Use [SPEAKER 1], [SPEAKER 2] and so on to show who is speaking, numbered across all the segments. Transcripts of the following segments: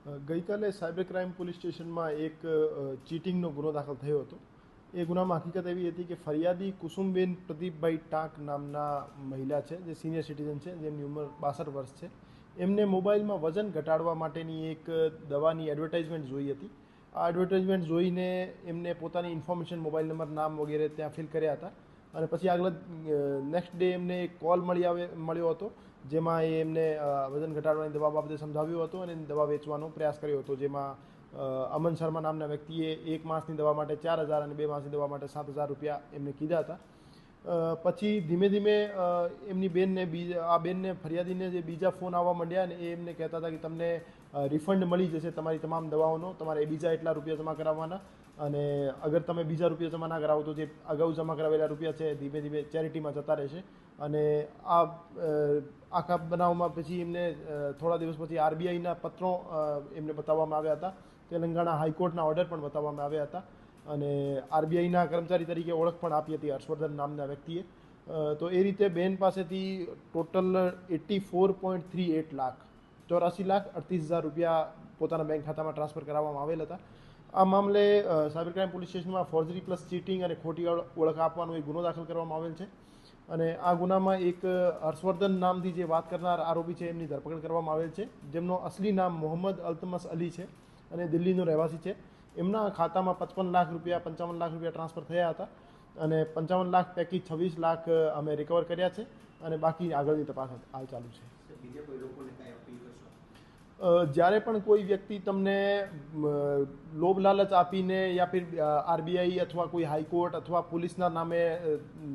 [SPEAKER 1] ગઈકાલે cyber crime police સ્ટેશનમાં એક ચીટિંગનો ગુનો દાખલ થયો હતો. એ ગુનામાં હકીકત એવી હતી કે ફરિયાદી કુસુમબેન પ્રદીપભાઈ ટાંક નામના મહિલા છે, જે સિનિયર સિટીઝન છે, જેમની ઉંમર 62 વર્ષ છે. એમને મોબાઈલમાં વજન ઘટાડવા માટેની એક દવાની એડવર્ટાઇઝમેન્ટ જોઈ હતી. આ એડવર્ટાઇઝમેન્ટ જોઈને એમને પોતાની ઇન્ફોર્મેશન, મોબાઈલ નંબર, નામ વગેરે ત્યાં ફિલ કર્યા હતા. અને પછી આગળ નેક્સ્ટ ડે એમને એક કોલ મળ્યો હતો, જેમાં એ એમને વજન ઘટાડવાની દવા બાબતે સમજાવ્યું હતું અને દવા વેચવાનો પ્રયાસ કર્યો હતો. જેમાં અમન શર્મા નામના વ્યક્તિએ 1 માસની દવા માટે 4,000 અને 2 માસની દવા માટે 7,000 રૂપિયા એમને કીધા હતા. પછી ધીમે ધીમે એમની બેનને ફરિયાદીને જે બીજા ફોન આવવા માંડ્યા ને એ એમને કહેતા હતા કે તમને રિફંડ મળી જશે તમારી તમામ દવાઓનો, તમારે બીજા એટલા રૂપિયા જમા કરાવવાના, અને અગર તમે બીજા રૂપિયા જમા ના કરાવો તો જે અગાઉ જમા કરાવેલા રૂપિયા છે ધીમે ધીમે ચેરિટીમાં જતા રહેશે. અને આ આખા બનાવમાં પછી એમને થોડા દિવસ પછી આરબીઆઈના પત્રો એમને બતાવવામાં આવ્યા હતા. તેલંગાણા હાઈકોર્ટના ઓર્ડર પણ બતાવવામાં આવ્યા હતા. અને આરબીઆઈના કર્મચારી તરીકે ઓળખ પણ આપી હતી હર્ષવર્ધન નામના વ્યક્તિએ. તો એ રીતે બેન પાસેથી ટોટલ 84.38 લાખ, 84,38,000 રૂપિયા પોતાના બેંક ખાતામાં ટ્રાન્સફર કરાવવામાં આવેલ હતા. આ મામલે સાયબર ક્રાઇમ પોલીસ સ્ટેશનમાં ફોર્જરી પ્લસ ચીટિંગ અને ખોટી ઓળખ આપવાનો એક ગુનો દાખલ કરવામાં આવેલ છે. અને આ ગુનામાં એક હર્ષવર્ધન નામથી જે વાત કરનાર આરોપી છે એમની ધરપકડ કરવામાં આવેલ છે, જેમનો અસલી નામ મોહમ્મદ અલ્તમસ અલી છે અને દિલ્હીનો રહેવાસી છે. એમના ખાતામાં 55 લાખ રૂપિયા, 55 લાખ રૂપિયા ટ્રાન્સફર થયા હતા. અને 55 લાખ પૈકી 26 લાખ અમે રિકવર કર્યા છે અને બાકી આગળની તપાસ હાલ ચાલુ છે. જ્યારે પણ કોઈ વ્યક્તિ તમને લોભ લાલચ આપીને યા ફિર આરબીઆઈ અથવા કોઈ હાઈકોર્ટ અથવા પોલીસના નામે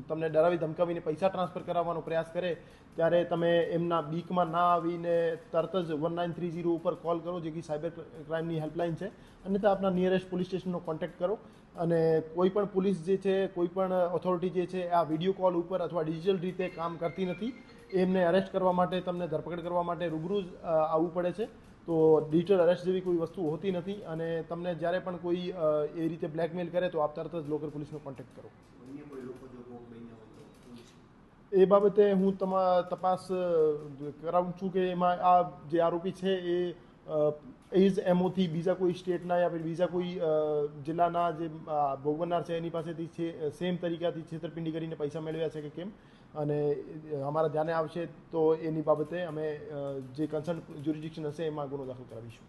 [SPEAKER 1] તમને ડરાવી ધમકાવીને પૈસા ટ્રાન્સફર કરાવવાનો પ્રયાસ કરે, ત્યારે તમે એમના બીકમાં ના આવીને તરત જ 1930 ઉપર કોલ કરો, જે કે સાયબર ક્રાઇમની હેલ્પલાઇન છે. અન્યથા આપના નિયરેસ્ટ પોલીસ સ્ટેશનનો કોન્ટેક્ટ કરો. અને કોઈ પણ પોલીસ જે છે, કોઈ પણ ઓથોરિટી જે છે, આ વિડીયો કોલ ઉપર અથવા ડિજિટલ રીતે કામ કરતી નથી. એમને અરેસ્ટ કરવા માટે, તમને ધરપકડ કરવા માટે રૂબરૂ જ આવવું પડે છે. તો ડિજિટલ અરેસ્ટ જેવી કોઈ વસ્તુ હોતી નથી. અને તમને જ્યારે પણ કોઈ એ રીતે બ્લેકમેલ કરે તો આપ તરત જ લોકલ પોલીસનો કોન્ટેક્ટ કરો. એ બાબતે હું તપાસ કરાવું છું કે એમાં આ જે આરોપી છે એ જ એમઓથી બીજા કોઈ સ્ટેટના યા બીજા કોઈ જિલ્લાના જે ભોગ બનનાર છે એની પાસેથી સેમ તરીકાથી છેતરપિંડી કરીને પૈસા મેળવ્યા છે કે કેમ. અને અમારા ધ્યાને આવશે તો એની બાબતે અમે જે કન્સર્ન જ્યુરિડિક્શન હશે એમાં ગુનો દાખલ કરાવીશું.